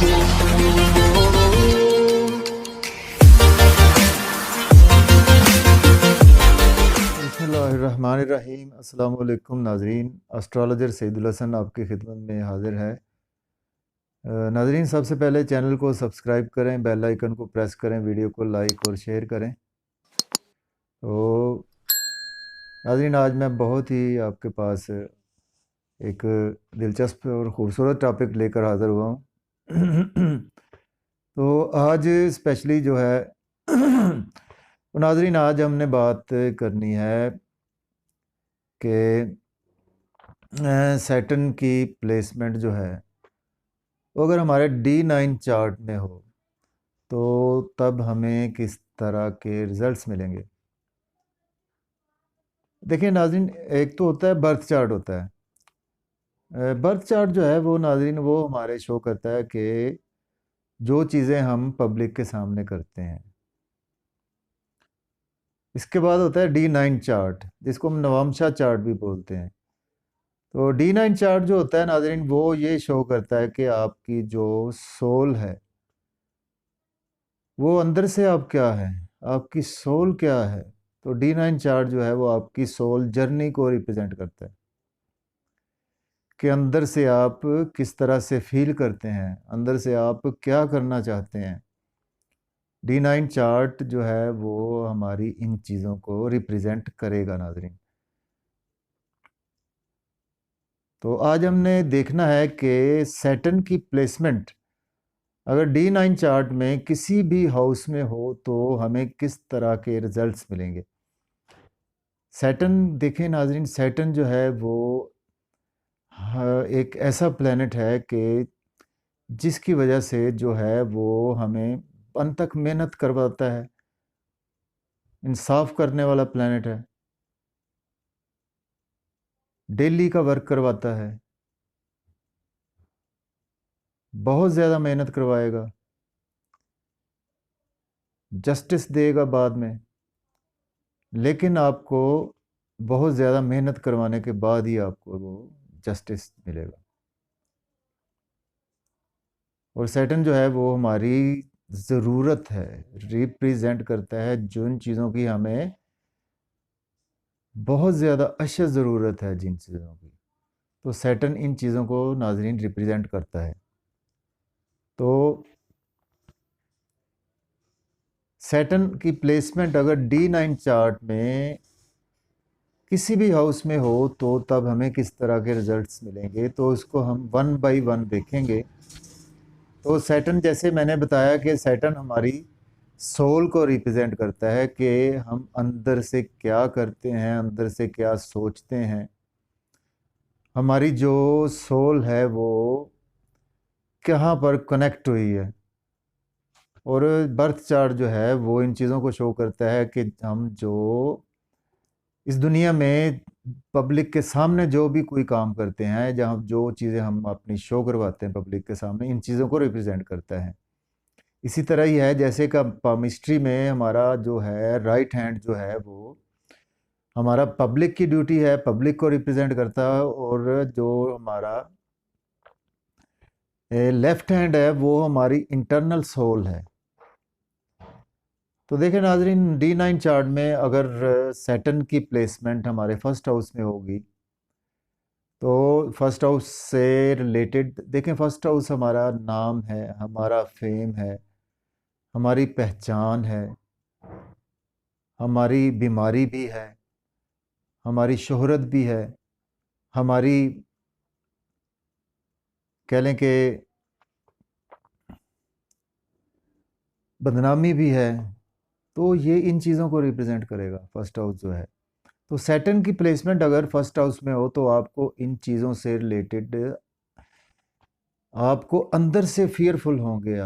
बिस्मिल्लाहिर्रहमानिर्रहीम। अस्सलाम वालेकुम नाजरीन, एस्ट्रोलॉजर सईदुल हसन आपकी खिदमत में हाजिर है। नाजरीन, सबसे पहले चैनल को सब्सक्राइब करें, बेल आइकन को प्रेस करें, वीडियो को लाइक और शेयर करें। तो नाजरीन, आज मैं बहुत ही आपके पास एक दिलचस्प और ख़ूबसूरत टॉपिक लेकर हाज़िर हुआ हूँ। तो आज स्पेशली जो है तो नाजरीन, आज हमने बात करनी है कि सैटर्न की प्लेसमेंट जो है वो अगर हमारे D9 चार्ट में हो तो तब हमें किस तरह के रिजल्ट्स मिलेंगे। देखिए नाजरीन, एक तो होता है बर्थ चार्ट होता है। बर्थ चार्ट जो है वो नाजरीन वो हमारे शो करता है कि जो चीज़ें हम पब्लिक के सामने करते हैं। इसके बाद होता है D9 चार्ट, जिसको हम नवामशा चार्ट भी बोलते हैं। तो D9 चार्ट जो होता है नाजरीन वो ये शो करता है कि आपकी जो सोल है वो अंदर से आप क्या है, आपकी सोल क्या है। तो D9 चार्ट जो है वो आपकी सोल जर्नी को रिप्रेजेंट करता है कि अंदर से आप किस तरह से फील करते हैं, अंदर से आप क्या करना चाहते हैं। D9 चार्ट जो है वो हमारी इन चीज़ों को रिप्रेजेंट करेगा नाजरीन। तो आज हमने देखना है कि सैटर्न की प्लेसमेंट अगर D9 चार्ट में किसी भी हाउस में हो तो हमें किस तरह के रिजल्ट्स मिलेंगे। सैटर्न देखें नाजरीन, सैटर्न जो है वो एक ऐसा प्लेनेट है कि जिसकी वजह से जो है वो हमें अनथक मेहनत करवाता है, इंसाफ करने वाला प्लेनेट है, डेली का वर्क करवाता है, बहुत ज़्यादा मेहनत करवाएगा, जस्टिस देगा बाद में, लेकिन आपको बहुत ज़्यादा मेहनत करवाने के बाद ही आपको वो जस्टिस मिलेगा। और सैटर्न जो है वो हमारी ज़रूरत है, रिप्रेजेंट करता है जिन चीज़ों की हमें बहुत ज़्यादा अशद ज़रूरत है, जिन चीज़ों की। तो सैटर्न इन चीज़ों को नाजरीन रिप्रेजेंट करता है। तो सैटर्न की प्लेसमेंट अगर D9 चार्ट में किसी भी हाउस में हो तो तब हमें किस तरह के रिजल्ट्स मिलेंगे, तो इसको हम वन बाय वन देखेंगे। तो सैटर्न, जैसे मैंने बताया कि सैटर्न हमारी सोल को रिप्रेजेंट करता है कि हम अंदर से क्या करते हैं, अंदर से क्या सोचते हैं। हमारी जो सोल है वो कहाँ पर कनेक्ट हुई है। और बर्थ चार्ट जो है वो इन चीज़ों को शो करता है कि हम जो इस दुनिया में पब्लिक के सामने जो भी कोई काम करते हैं, जहाँ जो चीज़ें हम अपनी शो करवाते हैं पब्लिक के सामने, इन चीज़ों को रिप्रेजेंट करता है। इसी तरह ही है जैसे कि पामिस्ट्री में हमारा जो है राइट हैंड जो है वो हमारा पब्लिक की ड्यूटी है, पब्लिक को रिप्रेजेंट करता है, और जो हमारा लेफ्ट हैंड है वो हमारी इंटरनल सोल है। तो देखें नाजरीन, D9 चार्ट में अगर सैटर्न की प्लेसमेंट हमारे फर्स्ट हाउस में होगी तो फर्स्ट हाउस से रिलेटेड देखें, फर्स्ट हाउस हमारा नाम है, हमारा फेम है, हमारी पहचान है, हमारी बीमारी भी है, हमारी शोहरत भी है, हमारी कह लें कि बदनामी भी है। तो ये इन चीज़ों को रिप्रेजेंट करेगा फर्स्ट हाउस जो है। तो सैटर्न की प्लेसमेंट अगर फर्स्ट हाउस में हो तो आपको इन चीज़ों से रिलेटेड, आपको अंदर से फियरफुल होंगे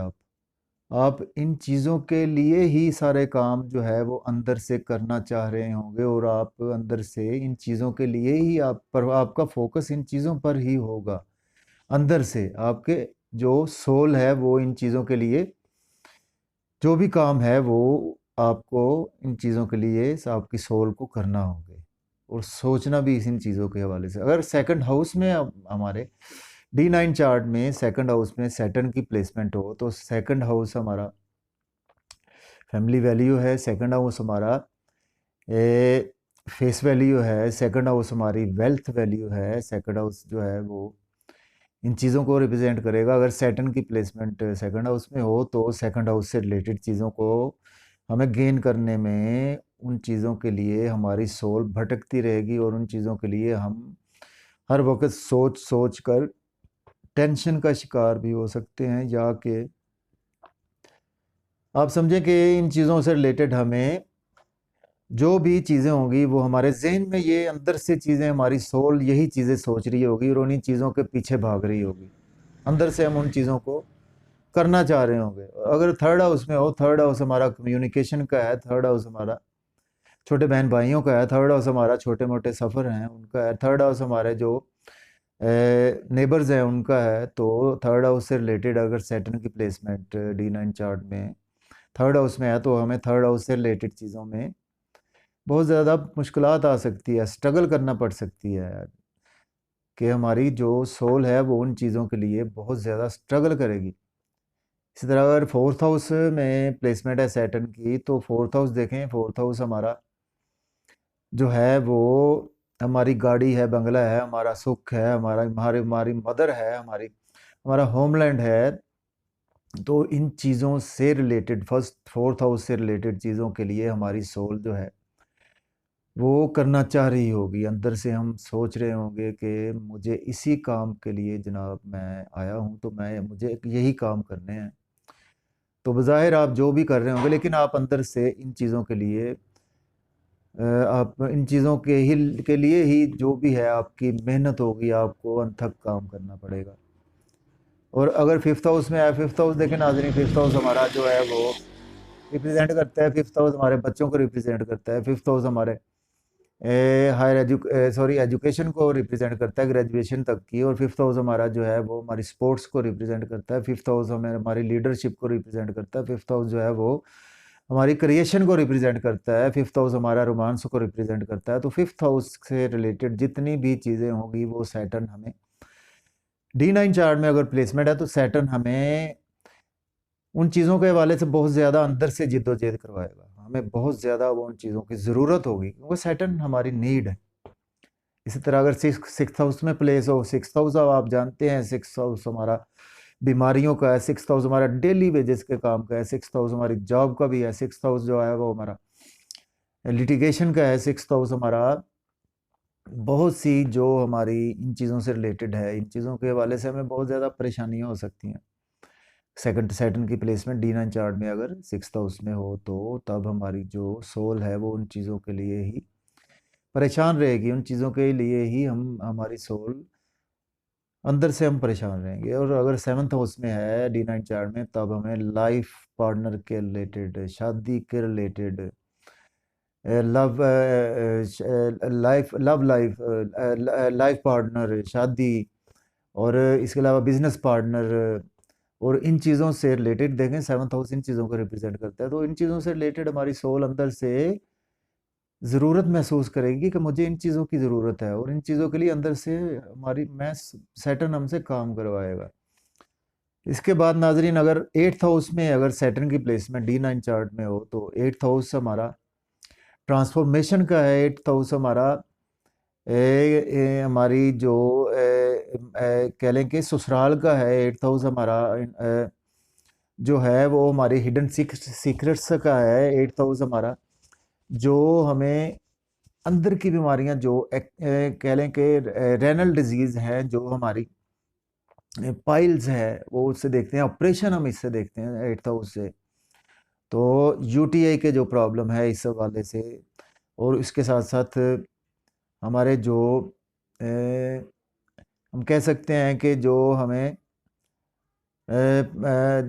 आप इन चीज़ों के लिए ही सारे काम जो है वो अंदर से करना चाह रहे होंगे, और आप अंदर से इन चीज़ों के लिए ही आप पर आपका फोकस इन चीज़ों पर ही होगा। अंदर से आपके जो सोल है वो इन चीज़ों के लिए जो भी काम है वो आपको इन चीज़ों के लिए आपकी सोल को करना होंगे, और सोचना भी इन चीज़ों के हवाले से। अगर सेकंड हाउस में हमारे D9 चार्ट में सेकंड हाउस में सैटर्न की प्लेसमेंट हो तो सेकंड हाउस हमारा फैमिली वैल्यू है, सेकंड हाउस हमारा फेस वैल्यू है, सेकंड हाउस हमारी वेल्थ वैल्यू है, सेकंड हाउस जो है वो इन चीज़ों को रिप्रेजेंट करेगा। अगर सैटर्न की प्लेसमेंट सेकंड हाउस में हो तो सेकंड हाउस से रिलेटेड चीज़ों को हमें गेन करने में उन चीज़ों के लिए हमारी सोल भटकती रहेगी और उन चीज़ों के लिए हम हर वक्त सोच सोच कर टेंशन का शिकार भी हो सकते हैं, या कि आप समझें कि इन चीज़ों से रिलेटेड हमें जो भी चीज़ें होंगी वो हमारे जहन में ये अंदर से चीज़ें, हमारी सोल यही चीज़ें सोच रही होगी और उन्हीं चीज़ों के पीछे भाग रही होगी। अंदर से हम उन चीज़ों को करना चाह रहे होंगे। अगर थर्ड हाउस में हो, थर्ड हाउस हमारा कम्युनिकेशन का है, थर्ड हाउस हमारा छोटे बहन भाइयों का है, थर्ड हाउस हमारा छोटे मोटे सफ़र हैं उनका है, थर्ड हाउस हमारे जो नेबर्स हैं उनका है। तो थर्ड हाउस से रिलेटेड अगर सैटर्न की प्लेसमेंट D9 चार्ट में थर्ड हाउस में है तो हमें थर्ड हाउस से रिलेटेड चीज़ों में बहुत ज़्यादा मुश्किलात आ सकती है, स्ट्रगल करना पड़ सकती है, कि हमारी जो सोल है वो उन चीज़ों के लिए बहुत ज़्यादा स्ट्रगल करेगी। इसी तरह अगर फोर्थ हाउस में प्लेसमेंट है सैटर्न की तो फोर्थ हाउस देखें, फोर्थ हाउस हमारा जो है वो हमारी गाड़ी है, बंगला है, हमारा सुख है, हमारी मदर है, हमारा होमलैंड है। तो इन चीज़ों से रिलेटेड फर्स्ट फोर्थ हाउस से रिलेटेड चीज़ों के लिए हमारी सोल जो है वो करना चाह रही होगी। अंदर से हम सोच रहे होंगे कि मुझे इसी काम के लिए जनाब मैं आया हूँ, तो मुझे यही काम करने हैं। तो बज़ाहिर आप जो भी कर रहे होंगे, लेकिन आप अंदर से इन चीज़ों के लिए आप इन चीज़ों के लिए ही जो भी है आपकी मेहनत होगी, आपको अनथक काम करना पड़ेगा। और अगर फिफ्थ हाउस में आया, फिफ्थ हाउस देखें नाज़रीन, फिफ्थ हाउस हमारा जो है वो रिप्रेजेंट करता है, फिफ्थ हाउस हमारे बच्चों को रिप्रेजेंट करता है, फिफ्थ हाउस हमारे एजुकेशन को रिप्रेजेंट करता है, ग्रेजुएशन तक की। और फिफ्थ हाउस हमारा जो है वो हमारी स्पोर्ट्स को रिप्रेजेंट करता है, फिफ्थ हाउस हमें हमारी लीडरशिप को रिप्रेजेंट करता है, फिफ्थ हाउस जो है वो हमारी क्रिएशन को रिप्रेजेंट करता है, फिफ्थ हाउस हमारा रोमांस को रिप्रेजेंट करता है। तो फिफ्थ हाउस से रिलेटेड जितनी भी चीज़ें होंगी वो सैटर्न हमें D9 चार्ट में अगर प्लेसमेंट है तो सैटर्न हमें उन चीज़ों के हवाले से बहुत ज़्यादा अंदर से जिद्दोजहद करवाएगा। हमें बहुत ज़्यादा वो उन चीज़ों की ज़रूरत होगी क्योंकि सैटर्न हमारी नीड है। इसी तरह अगर सिक्स हाउस में प्लेस हो, सिक्स हाउस आप जानते हैं, सिक्स हाउस हमारा बीमारियों का है, सिक्स हाउस हमारा डेली वेजेस के काम का है, सिक्स हाउस हमारी जॉब का भी है, सिक्स हाउस जो है वो हमारा लिटिगेशन का है, सिक्स हाउस हमारा बहुत सी जो हमारी इन चीज़ों से रिलेटेड है, इन चीज़ों के हवाले से हमें बहुत ज़्यादा परेशानियाँ हो सकती हैं। सेकंड सैटर्न की प्लेसमेंट D9 चार्ट में अगर सिक्स हाउस में हो तो तब हमारी जो सोल है वो उन चीज़ों के लिए ही परेशान रहेगी, उन चीज़ों के लिए ही हमारी सोल अंदर से हम परेशान रहेंगे। और अगर सेवन्थ हाउस में है D9 चार्ट में तब हमें लाइफ पार्टनर के रिलेटेड, शादी के रिलेटेड, लव लाइफ पार्टनर, शादी, और इसके अलावा बिजनेस पार्टनर और इन चीज़ों से रिलेटेड देखें, सेवन्थ हाउस इन चीज़ों को रिप्रेजेंट करता है। तो इन चीज़ों से रिलेटेड हमारी सोल अंदर से ज़रूरत महसूस करेगी कि मुझे इन चीज़ों की ज़रूरत है, और इन चीज़ों के लिए अंदर से हमारी मैं सैटर्न हमसे काम करवाएगा। इसके बाद नाजरीन अगर एट्थ हाउस में अगर सैटर्न की प्लेसमेंट D9 चार्ट में हो तो एट्थ हाउस हमारा ट्रांसफॉर्मेशन का है, एट्थ हाउस हमारा हमारी जो कह लें कि ससुराल का है, एट्थ हाउस हमारा जो है वो हमारी हिडन सीक्रेट्स का है, एट्थ हाउस हमारा जो हमें अंदर की बीमारियां जो कह लें कि रेनल डिजीज़ है, जो हमारी पाइल्स है, वो उससे देखते हैं, ऑपरेशन हम इससे देखते हैं एट्थ हाउस से। तो UTI के जो प्रॉब्लम है इस हवाले से, और इसके साथ साथ हमारे जो हम कह सकते हैं कि जो हमें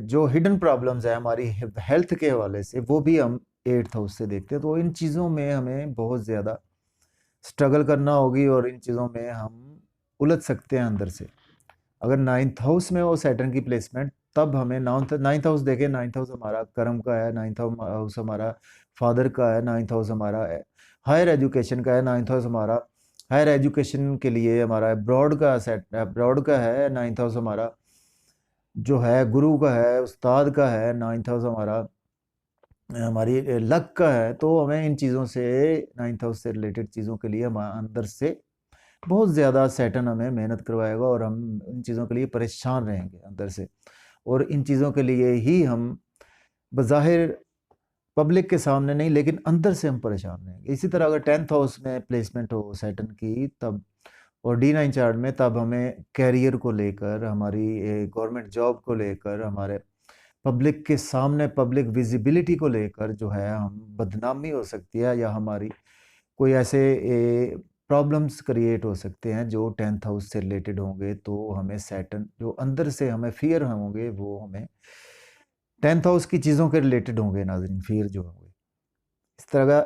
जो हिडन प्रॉब्लम्स है हमारी हेल्थ के हवाले से, वो भी हम एट्थ हाउस से देखते हैं। तो इन चीज़ों में हमें बहुत ज़्यादा स्ट्रगल करना होगी और इन चीज़ों में हम उलझ सकते हैं अंदर से। अगर नाइन्थ हाउस में हो सैटर्न की प्लेसमेंट तब हमें नाइन्थ हाउस देखें, नाइन्थ हाउस हमारा कर्म का है, नाइन्थ हाउस हमारा फादर का है, नाइन्थ हाउस हमारा हायर एजुकेशन का है, नाइन्थ हाउस हमारा हायर एजुकेशन के लिए हमारा अब्रॉड का है 9th हाउस हमारा जो है गुरु का है, उस्ताद का है 9th हाउस हमारा, हमारी लक का है। तो हमें इन चीज़ों से 9th हाउस से रिलेटेड चीज़ों के लिए हम अंदर से बहुत ज़्यादा सैटर्न हमें मेहनत करवाएगा और हम इन चीज़ों के लिए परेशान रहेंगे अंदर से, और इन चीज़ों के लिए ही हम बज़ाहिर पब्लिक के सामने नहीं लेकिन अंदर से हम परेशान रहेंगे। इसी तरह अगर 10th हाउस में प्लेसमेंट हो सैटर्न की तब, और D9 चार्ट में, तब हमें कैरियर को लेकर, हमारी गवर्नमेंट जॉब को लेकर, हमारे पब्लिक के सामने पब्लिक विजिबिलिटी को लेकर जो है हम बदनामी हो सकती है, या हमारी कोई ऐसे प्रॉब्लम्स क्रिएट हो सकते हैं जो 10th हाउस से रिलेटेड होंगे। तो हमें सैटर्न जो अंदर से हमें फियर होंगे वो हमें 10th हाउस की चीज़ों के रिलेटेड होंगे नाज़रीन, फियर जो होंगे। इस तरह का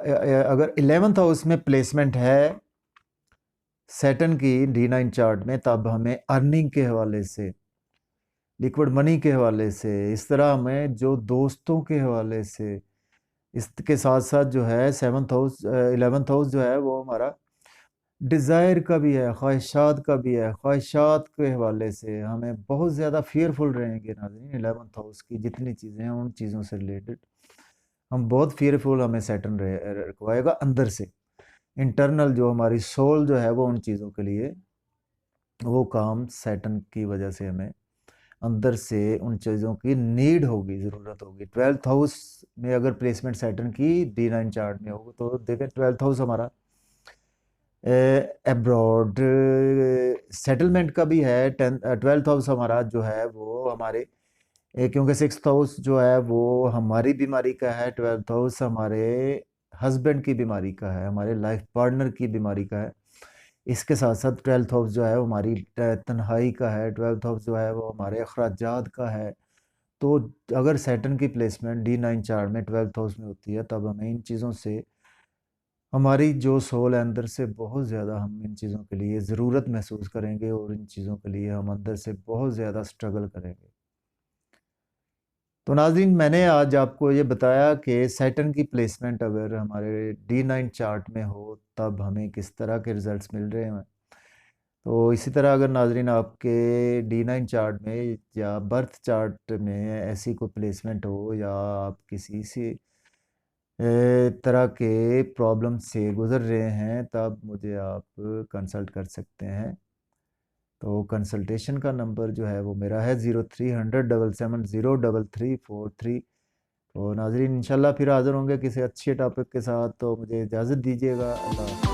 अगर 11th हाउस में प्लेसमेंट है सैटर्न की D9 चार्ट में, तब हमें अर्निंग के हवाले से, लिक्विड मनी के हवाले से, इस तरह हमें जो दोस्तों के हवाले से, इसके साथ साथ जो है 7th हाउस 11th हाउस जो है वो हमारा डिज़ायर का भी है, ख्वाहिशात का भी है। ख्वाहिशात के हवाले से हमें बहुत ज़्यादा फियरफुल रहेंगे नाज़रीन। 11th हाउस की जितनी चीज़ें हैं उन चीज़ों से रिलेटेड हम बहुत फियरफुल, हमें सैटर्न रखवाएगा अंदर से। इंटरनल जो हमारी सोल जो है वो उन चीज़ों के लिए वो काम सैटर्न की वजह से हमें अंदर से उन चीज़ों की नीड होगी, ज़रूरत होगी। 12th हाउस में अगर प्लेसमेंट सैटर्न की D9 चार्ट में होगी तो देखें 12th हाउस हमारा अब्रॉड सेटलमेंट का भी है। 12th हाउस हमारा जो है वो हमारे क्योंकि 6th हाउस जो है वो हमारी बीमारी का है, 12th हाउस हमारे हस्बैंड की बीमारी का है, हमारे लाइफ पार्टनर की बीमारी का है। इसके साथ साथ 12th हाउस जो है वो हमारी तन्हाई का है, 12th हाउस जो है वो हमारे अखराजात का है। तो अगर सैटर्न की प्लेसमेंट D9 चार्ट में 12th हाउस में होती है तब हमें इन चीज़ों से, हमारी जो सोल है अंदर से बहुत ज़्यादा हम इन चीज़ों के लिए ज़रूरत महसूस करेंगे, और इन चीज़ों के लिए हम अंदर से बहुत ज़्यादा स्ट्रगल करेंगे। तो नाज़रीन, मैंने आज आपको ये बताया कि सैटर्न की प्लेसमेंट अगर हमारे D9 चार्ट में हो तब हमें किस तरह के रिज़ल्ट्स मिल रहे हैं। तो इसी तरह अगर नाज़रीन आपके D9 चार्ट में या बर्थ चार्ट में ऐसी कोई प्लेसमेंट हो, या आप किसी से तरह के प्रॉब्लम से गुज़र रहे हैं, तब मुझे आप कंसल्ट कर सकते हैं। तो कंसल्टेशन का नंबर जो है वो मेरा है 030077033343। तो नाज़रीन इंशाल्लाह फिर हाज़िर होंगे किसी अच्छे टॉपिक के साथ। तो मुझे इजाज़त दीजिएगा। अल्लाह।